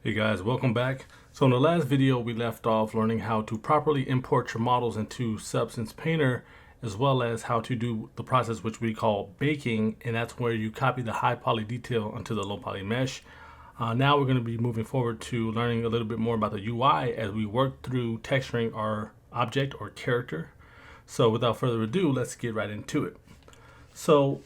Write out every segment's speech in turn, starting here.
Hey guys, welcome back. So in the last video we left off learning how to properly import your models into Substance Painter, as well as how to do the process which we call baking, and that's where you copy the high poly detail onto the low poly mesh. Now we're going to be moving forward to learning a little bit more about the UI as we work through texturing our object or character. So without further ado, let's get right into it. So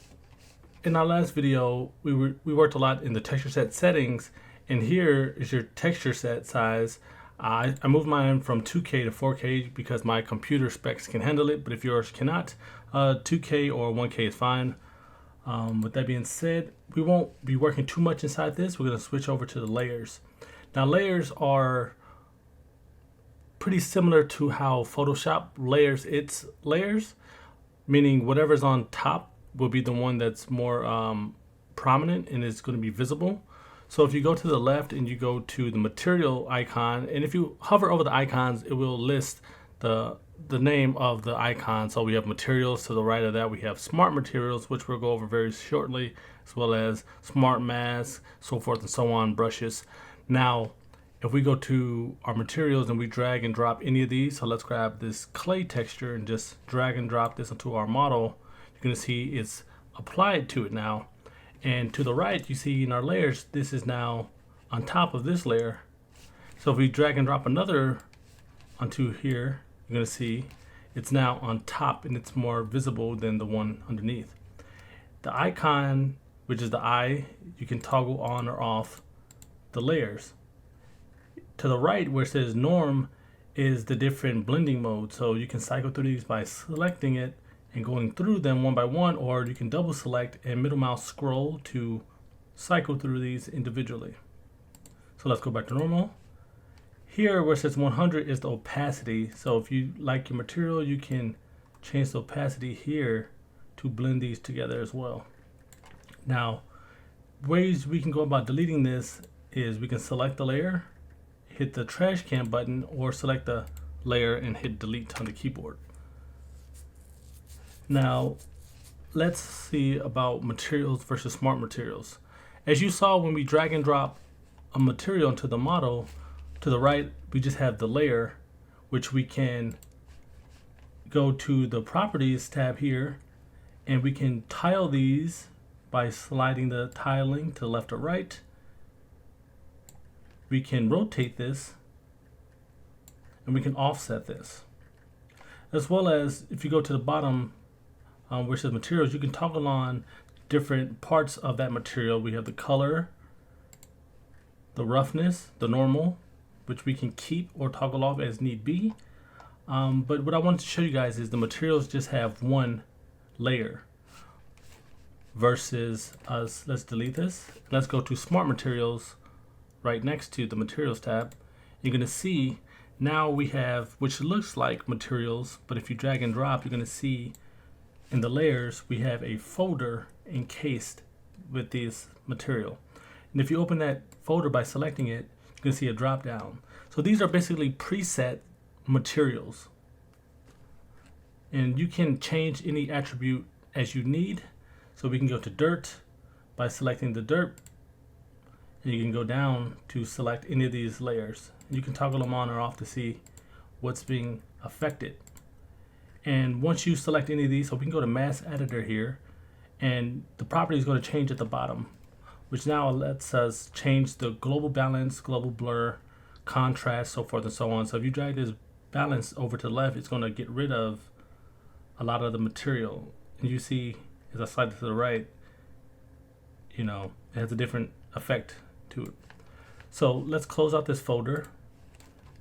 in our last video, we worked a lot in the texture set settings, and here is your texture set size. I moved mine from 2K to 4K because my computer specs can handle it, but if yours cannot, 2K or 1K is fine. With that being said, we won't be working too much inside this. We're going to switch over to the layers. Now layers are pretty similar to how Photoshop layers its layers, meaning whatever's on top will be the one that's more prominent and is going to be visible. So if you go to the left and you go to the material icon, and if you hover over the icons, it will list the name of the icon. So we have materials. To the right of that, we have smart materials, which we'll go over very shortly, as well as smart masks, so forth and so on, brushes. Now, if we go to our materials and we drag and drop any of these, so let's grab this clay texture and just drag and drop this into our model, you're going to see it's applied to it now. And to the right, you see in our layers, this is now on top of this layer. So if we drag and drop another onto here, you're going to see it's now on top and it's more visible than the one underneath. The icon, which is the eye, you can toggle on or off the layers. To the right, where it says norm, is the different blending modes. So you can cycle through these by selecting it and going through them one by one, or you can double select and middle mouse scroll to cycle through these individually. So let's go back to normal. Here where it says 100 is the opacity. So if you like your material, you can change the opacity here to blend these together as well. Now, ways we can go about deleting this is we can select the layer, hit the trash can button, or select the layer and hit delete on the keyboard. Now, let's see about materials versus smart materials. As you saw when we drag and drop a material into the model, to the right, we just have the layer, which we can go to the properties tab here, and we can tile these by sliding the tiling to the left or right. We can rotate this, and we can offset this. As well as if you go to the bottom, where it says materials, you can toggle on different parts of that material. We have the color, the roughness, the normal, which we can keep or toggle off as need be. But what I wanted to show you guys is the materials just have one layer versus us. Let's delete this. Let's go to smart materials right next to the materials tab. You're going to see now we have, which looks like materials, but if you drag and drop, you're going to see in the layers, we have a folder encased with this material. And if you open that folder by selecting it, you can see a drop down. So these are basically preset materials. And you can change any attribute as you need. So we can go to dirt by selecting the dirt. And you can go down to select any of these layers. You can toggle them on or off to see what's being affected. And once you select any of these, so we can go to mask editor here, and the property is going to change at the bottom, which now lets us change the global balance, global blur, contrast, so forth and so on. So if you drag this balance over to the left, it's going to get rid of a lot of the material. And you see, as I slide to the right, you know, it has a different effect to it. So let's close out this folder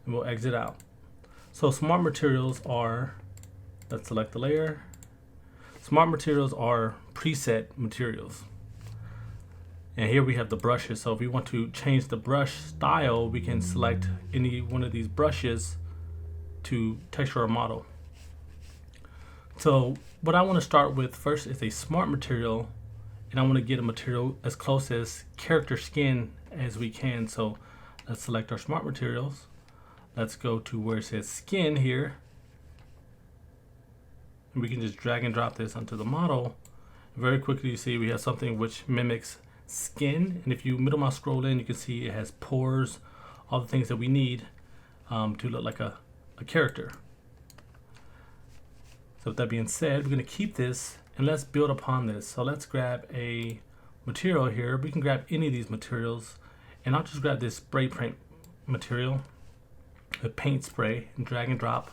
and we'll exit out. So smart materials are, let's select the layer. Smart materials are preset materials. And here we have the brushes. So if we want to change the brush style, we can select any one of these brushes to texture our model. So what I want to start with first is a smart material, and I want to get a material as close as character skin as we can. So let's select our smart materials. Let's go to where it says skin here. And we can just drag and drop this onto the model. Very quickly you see we have something which mimics skin, and if you middle mouse scroll in, you can see it has pores, all the things that we need to look like a character. So with that being said, we're going to keep this and let's build upon this. So let's grab a material here. We can grab any of these materials, and I'll just grab this spray paint material, the paint spray, and drag and drop.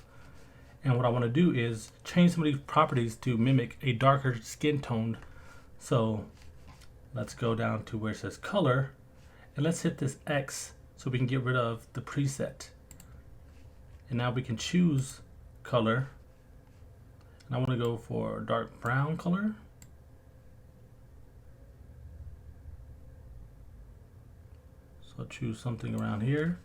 And what I want to do is change some of these properties to mimic a darker skin tone. So let's go down to where it says color, and let's hit this X so we can get rid of the preset. And now we can choose color. And I want to go for dark brown color. So I'll choose something around here.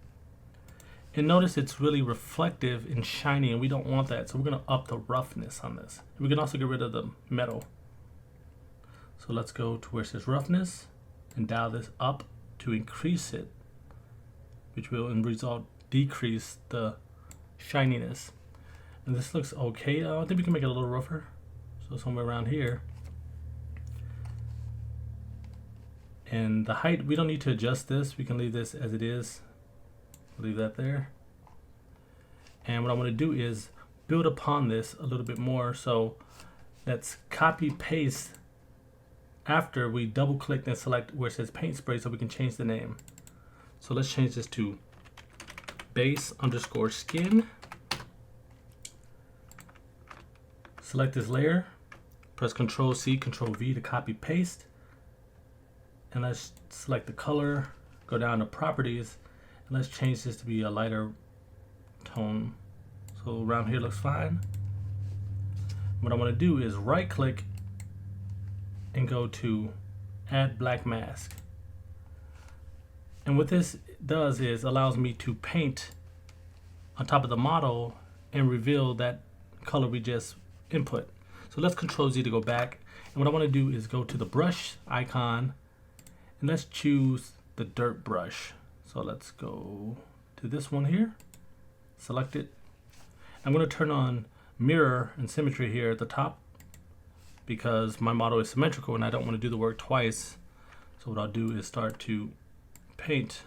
And notice it's really reflective and shiny, and we don't want that. So we're going to up the roughness on this. We can also get rid of the metal. So let's go to where it says roughness and dial this up to increase it, which will in result decrease the shininess. And this looks okay. I think we can make it a little rougher. So somewhere around here. And the height, we don't need to adjust this. We can leave this as it is. Leave that there. And what I want to do is build upon this a little bit more. So let's copy paste after we double click and select where it says paint spray so we can change the name. So let's change this to base_skin. Select this layer, press Ctrl C, Ctrl V to copy paste. And let's select the color, go down to properties, and let's change this to be a lighter tone. So around here looks fine. What I want to do is right click and go to add black mask. And what this does is allows me to paint on top of the model and reveal that color we just input. So let's Ctrl Z to go back. And what I want to do is go to the brush icon and let's choose the dirt brush. So let's go to this one here, select it. I'm going to turn on mirror and symmetry here at the top because my model is symmetrical and I don't want to do the work twice. So what I'll do is start to paint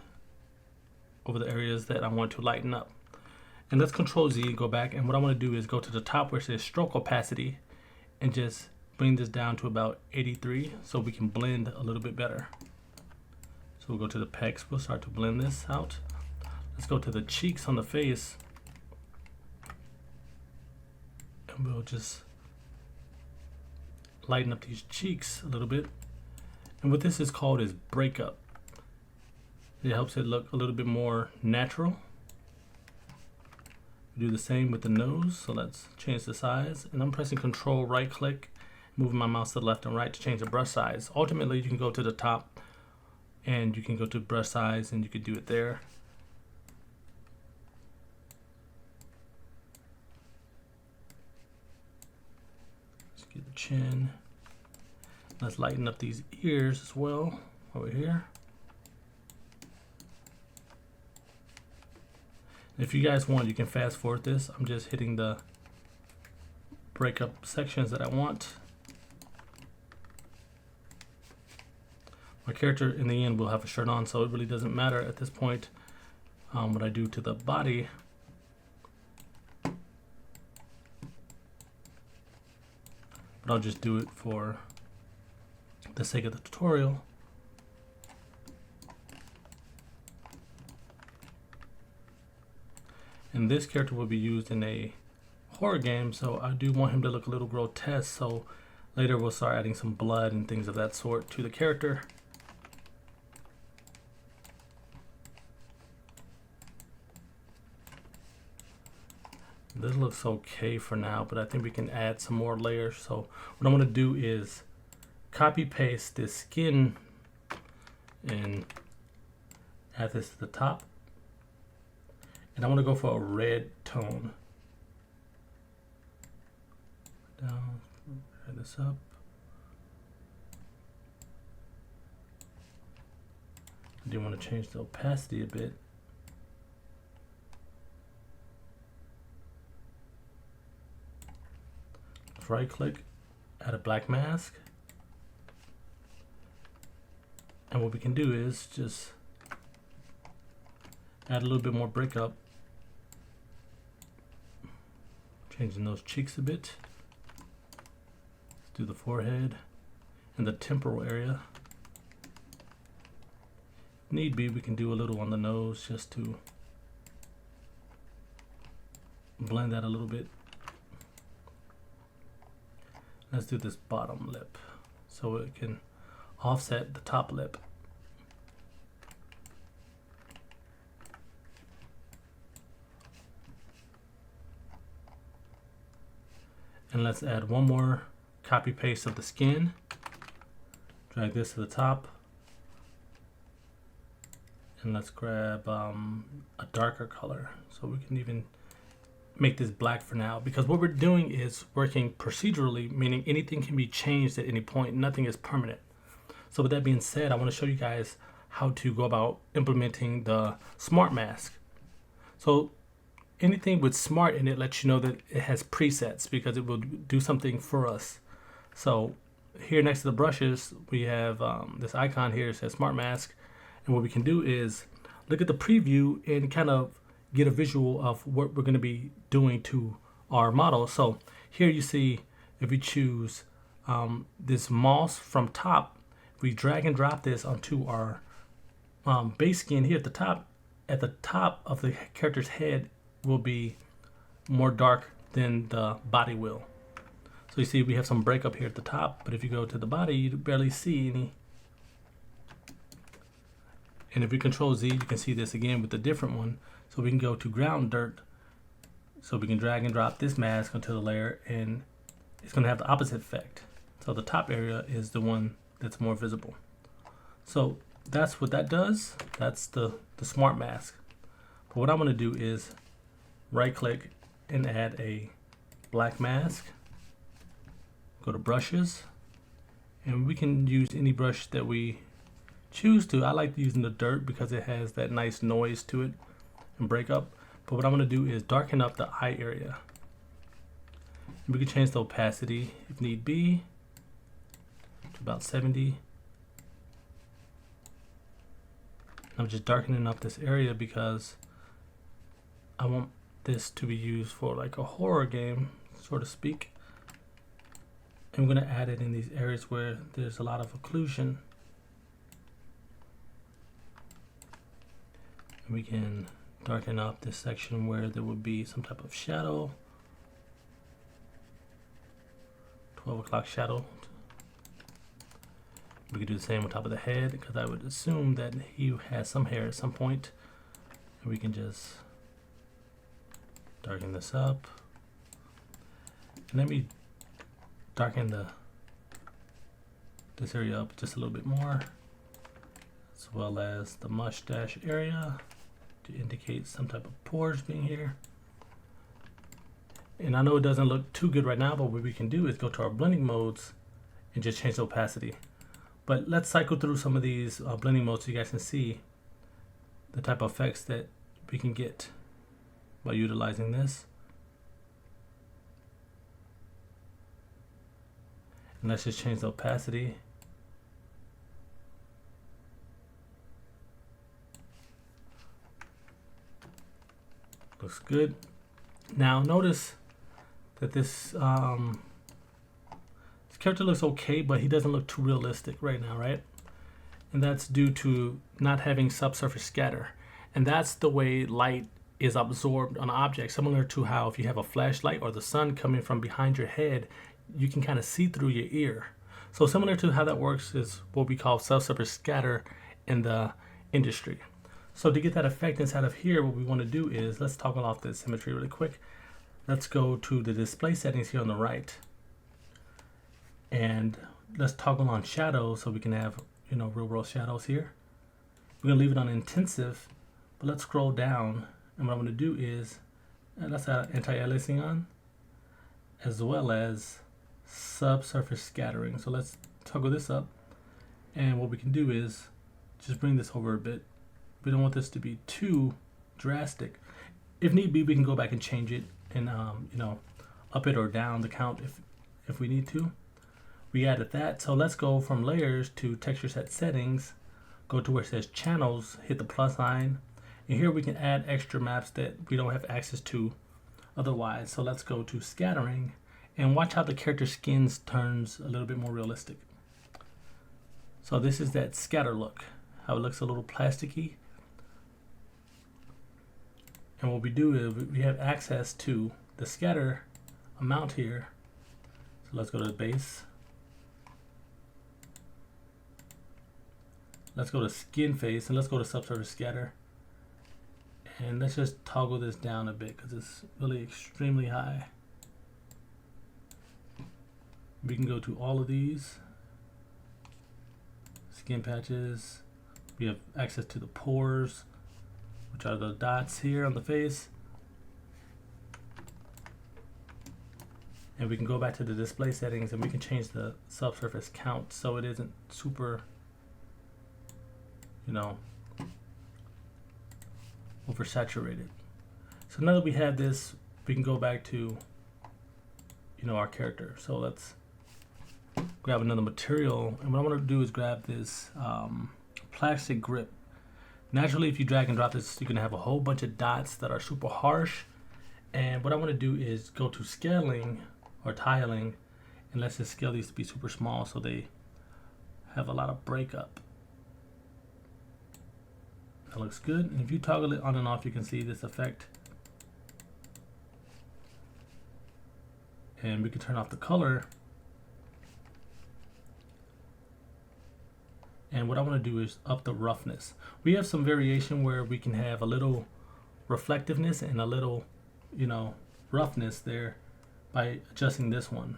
over the areas that I want to lighten up. And let's Ctrl Z and go back, and what I want to do is go to the top where it says stroke opacity and just bring this down to about 83 so we can blend a little bit better. So we'll go to the pecs, we'll start to blend this out. Let's go to the cheeks on the face and we'll just lighten up these cheeks a little bit. And what this is called is breakup. It helps it look a little bit more natural. Do the same with the nose, so let's change the size, and I'm pressing Control right click, moving my mouse to the left and right to change the brush size. Ultimately you can go to the top and you can go to brush size and you can do it there. Let's get the chin. Let's lighten up these ears as well over here. If you guys want, you can fast forward this. I'm just hitting the breakup sections that I want. My character in the end will have a shirt on, so it really doesn't matter at this point what I do to the body. But I'll just do it for the sake of the tutorial. And this character will be used in a horror game, so I do want him to look a little grotesque, so later we'll start adding some blood and things of that sort to the character. This looks okay for now, but I think we can add some more layers. So what I'm going to do is copy paste this skin and add this to the top. And I want to go for a red tone. Down, add this up. I do want to change the opacity a bit. Right click, add a black mask. And what we can do is just add a little bit more breakup, changing those cheeks a bit. Let's do the forehead and the temporal area. If need be, we can do a little on the nose just to blend that a little bit. Let's do this bottom lip so it can offset the top lip. And let's add one more copy paste of the skin. Drag this to the top. And let's grab a darker color so we can even make this black for now, because what we're doing is working procedurally, meaning anything can be changed at any point. Nothing is permanent. So with that being said, I want to show you guys how to go about implementing the smart mask. So anything with smart in it lets you know that it has presets, because it will do something for us. So here next to the brushes, we have this icon here that says smart mask. And what we can do is look at the preview and kind of get a visual of what we're going to be doing to our model. So here you see, if we choose this moss from top, we drag and drop this onto our base skin here at the top. At the top of the character's head will be more dark than the body will. So you see we have some breakup here at the top, but if you go to the body, you barely see any. And if we control Z, you can see this again with a different one. So we can go to ground dirt. So we can drag and drop this mask onto the layer, and it's going to have the opposite effect. So the top area is the one that's more visible. So that's what that does. That's the smart mask. But what I'm going to do is right click and add a black mask. Go to brushes, and we can use any brush that we choose to. I like using the dirt because it has that nice noise to it and breakup. But what I'm going to do is darken up the eye area. And we can change the opacity if need be to about 70. I'm just darkening up this area because I want this to be used for like a horror game, so to speak. And we're going to add it in these areas where there's a lot of occlusion. And we can darken up this section where there would be some type of shadow. 12 o'clock shadow. We could do the same on top of the head, because I would assume that he has some hair at some point. And we can just darken this up. And let me darken this area up just a little bit more, as well as the mustache area to indicate some type of pores being here. And I know it doesn't look too good right now, but what we can do is go to our blending modes and just change the opacity. But let's cycle through some of these blending modes so you guys can see the type of effects that we can get by utilizing this. And let's just change the opacity. Looks good. Now notice that this character looks okay, but he doesn't look too realistic right now, right? And that's due to not having subsurface scatter. And that's the way light is absorbed on an object, similar to how if you have a flashlight or the sun coming from behind your head, you can kind of see through your ear. So similar to how that works is what we call subsurface scatter in the industry. So to get that effect inside of here, what we want to do is, let's toggle off the symmetry really quick. Let's go to the display settings here on the right. And let's toggle on shadows so we can have, real world shadows here. We're going to leave it on intensive, but let's scroll down. And what I'm going to do is, let's add anti-aliasing on, as well as subsurface scattering. So let's toggle this up. And what we can do is just bring this over a bit. We don't want this to be too drastic. If need be, we can go back and change it and, up it or down the count if we need to. We added that. So let's go from layers to texture set settings. go to where it says channels, hit the plus sign, and here we can add extra maps that we don't have access to otherwise. So let's go to scattering and watch how the character skins turns a little bit more realistic. So this is that scatter look, how it looks a little plasticky. And what we do is we have access to the scatter amount here. So let's go to the base. Let's go to skin face and let's go to subsurface scatter. And let's just toggle this down a bit because it's really extremely high. We can go to all of these skin patches. We have access to the pores, which are the dots here on the face. And we can go back to the display settings and we can change the subsurface count so it isn't super, you know, oversaturated. So now that we have this, we can go back to, you know, our character. So let's grab another material, and what I want to do is grab this plastic grip. Naturally, if you drag and drop this, you're gonna have a whole bunch of dots that are super harsh. And what I want to do is go to scaling or tiling, and let's just scale these to be super small so they have a lot of breakup. That looks good. And if you toggle it on and off, you can see this effect. And we can turn off the color. And what I want to do is up the roughness. We have some variation where we can have a little reflectiveness and a little, you know, roughness there by adjusting this one.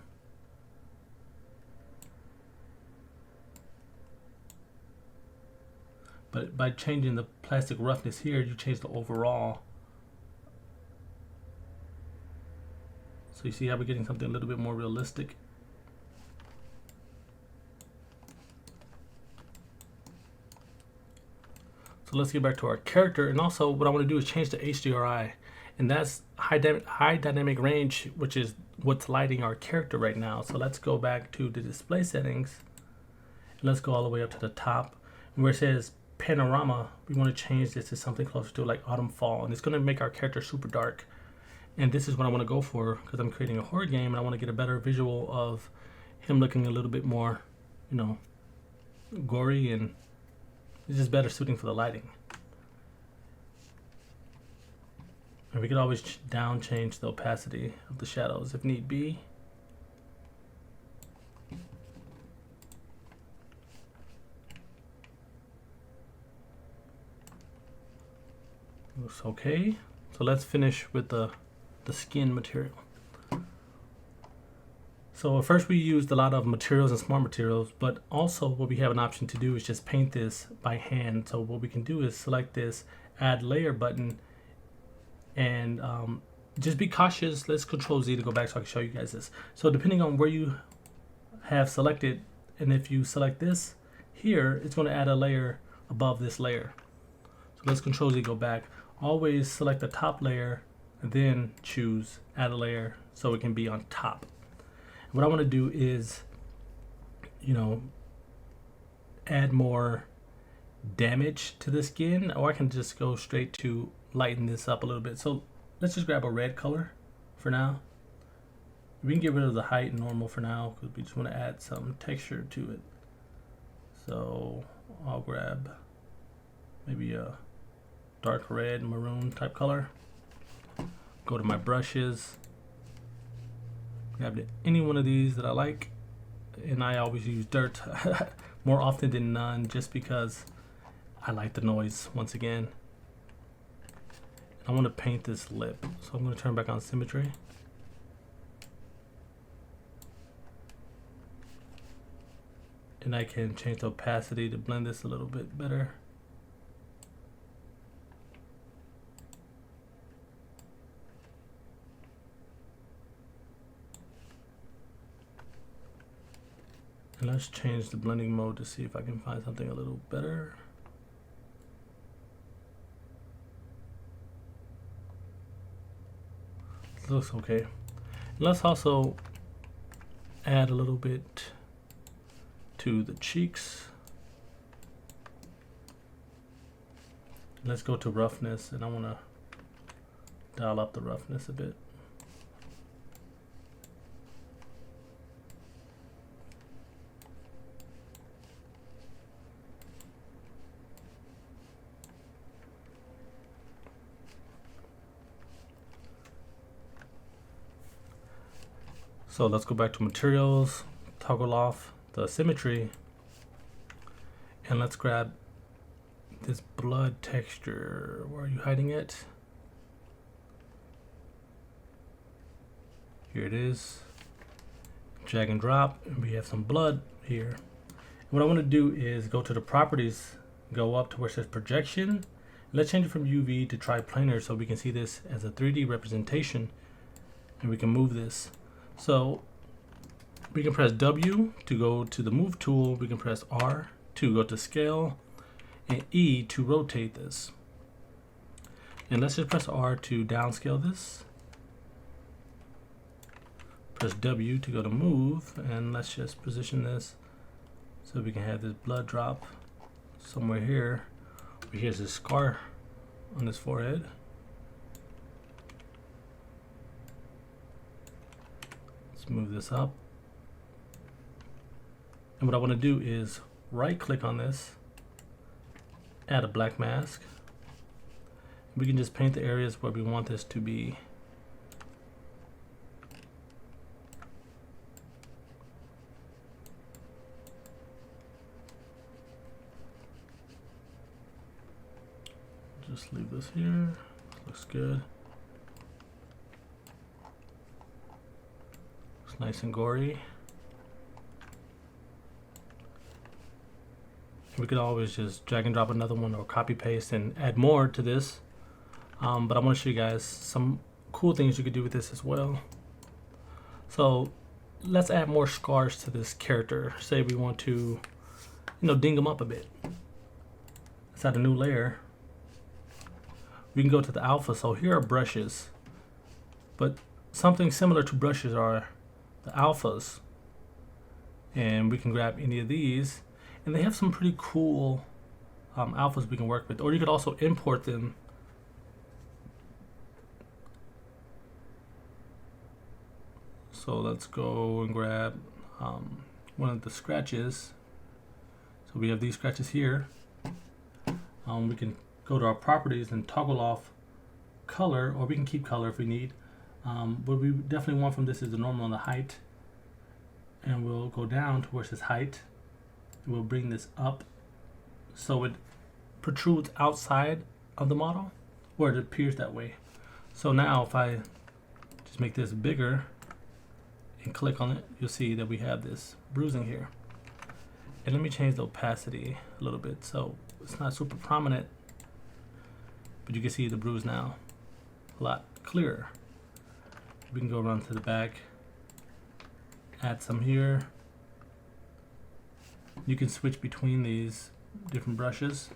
But by changing the plastic roughness here, you change the overall. So you see how we're getting something a little bit more realistic. So let's get back to our character, and also what I want to do is change the HDRI, and that's high dynamic range, which is what's lighting our character right now. So let's go back to the display settings, and let's go all the way up to the top, and where it says panorama, we want to change this to something closer to like autumn fall, and it's going to make our character super dark. And this is what I want to go for because I'm creating a horror game, and I want to get a better visual of him looking a little bit more, you know, gory, and it's just better suiting for the lighting. And we could always down change the opacity of the shadows if need be. Looks okay. So let's finish with the skin material. So at first we used a lot of materials and smart materials, but also what we have an option to do is just paint this by hand. So what we can do is select this add layer button, and just be cautious. Let's Control Z to go back so I can show you guys this. So depending on where you have selected, and if you select this here, it's going to add a layer above this layer. So let's Control Z, go back. Always select the top layer and then choose add a layer so it can be on top. What I want to do is, you know, add more damage to the skin, or I can just go straight to lighten this up a little bit. So let's just grab a red color for now. We can get rid of the height and normal for now because we just want to add some texture to it. So I'll grab maybe a dark red, maroon type color. Go to my brushes. Grab any one of these that I like, and I always use dirt more often than none just because I like the noise once again. I want to paint this lip, so I'm going to turn back on symmetry. And I can change the opacity to blend this a little bit better. And let's change the blending mode to see if I can find something a little better. It looks okay. Let's also add a little bit to the cheeks. Let's go to roughness, and I want to dial up the roughness a bit. So let's go back to materials, toggle off the symmetry, and let's grab this blood texture. Where are you hiding it? Here it is. Drag and drop, and we have some blood here. And what I want to do is go to the properties, go up to where it says projection. Let's change it from UV to triplanar so we can see this as a 3D representation, and we can move this. So we can press W to go to the move tool. We can press R to go to scale, and E to rotate this. And let's just press R to downscale this. Press W to go to move, and let's just position this so we can have this blood drop somewhere here. Here's a scar on his forehead. Let's move this up. And what I want to do is right click on this, add a black mask. We can just paint the areas where we want this to be. Just leave this here. Looks good. Looks nice and gory. We could always just drag and drop another one or copy paste and add more to this. But I want to show you guys some cool things you could do with this as well. So let's add more scars to this character. Say we want to, ding them up a bit. Let's add a new layer. We can go to the alpha. So here are brushes, but something similar to brushes are the alphas. And we can grab any of these, and they have some pretty cool alphas we can work with, or you could also import them. So let's go and grab one of the scratches. So we have these scratches here. We can go to our properties and toggle off color, or we can keep color if we need. What we definitely want from this is the normal and the height. And we'll go down to where it says height. We'll bring this up so it protrudes outside of the model, or it appears that way. So now if I just make this bigger and click on it, you'll see that we have this bruising here. And let me change the opacity a little bit so it's not super prominent, but you can see the bruise now a lot clearer. We can go around to the back, add some here. You can switch between these different brushes.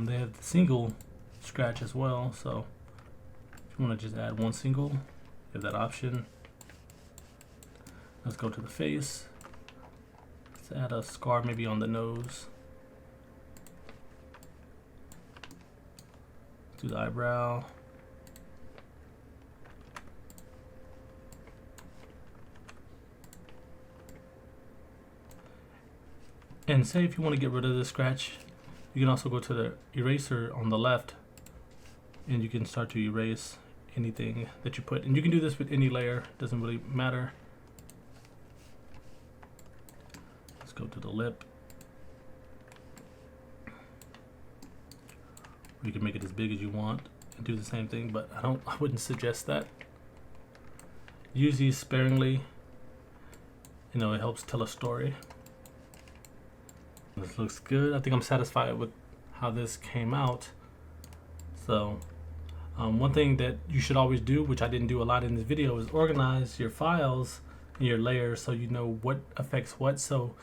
They have the single scratch as well, so if you want to just add one single, you have that option. Let's go to the face. Let's add a scar maybe on the nose. Do the eyebrow. And say if you want to get rid of the scratch, you can also go to the eraser on the left, and you can start to erase anything that you put. And you can do this with any layer, doesn't really matter. Let's go to the lip. You can make it as big as you want and do the same thing, but I wouldn't suggest that. Use these sparingly. It helps tell a story. This looks good. I think I'm satisfied with how this came out. So one thing that you should always do, which I didn't do a lot in this video, is organize your files and your layers so you know what affects what. So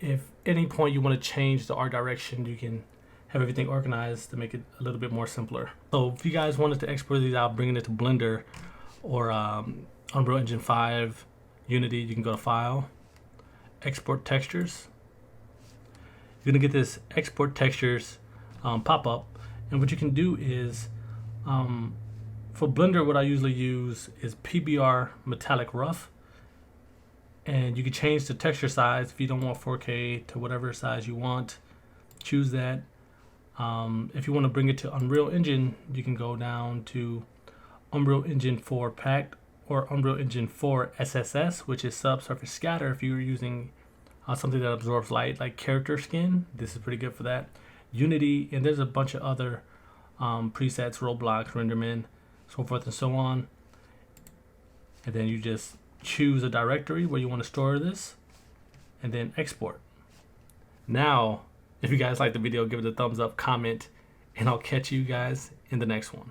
if any point you want to change the art direction, you can have everything organized to make it a little bit more simpler. So if you guys wanted to export these out, bringing it to Blender or Unreal Engine 5, Unity, you can go to File, Export Textures. you're gonna get this export textures pop up, and what you can do is for Blender, what I usually use is PBR Metallic Rough, and you can change the texture size if you don't want 4K to whatever size you want. Choose that. If you want to bring it to Unreal Engine, you can go down to Unreal Engine 4 Packed or Unreal Engine 4 SSS, which is Subsurface Scatter. If you're using something that absorbs light like Character Skin, this is pretty good for that. Unity, and there's a bunch of other presets, Roblox, RenderMan, so forth and so on. And then you just choose a directory where you want to store this, and then export. Now, if you guys like the video, give it a thumbs up, comment, and I'll catch you guys in the next one.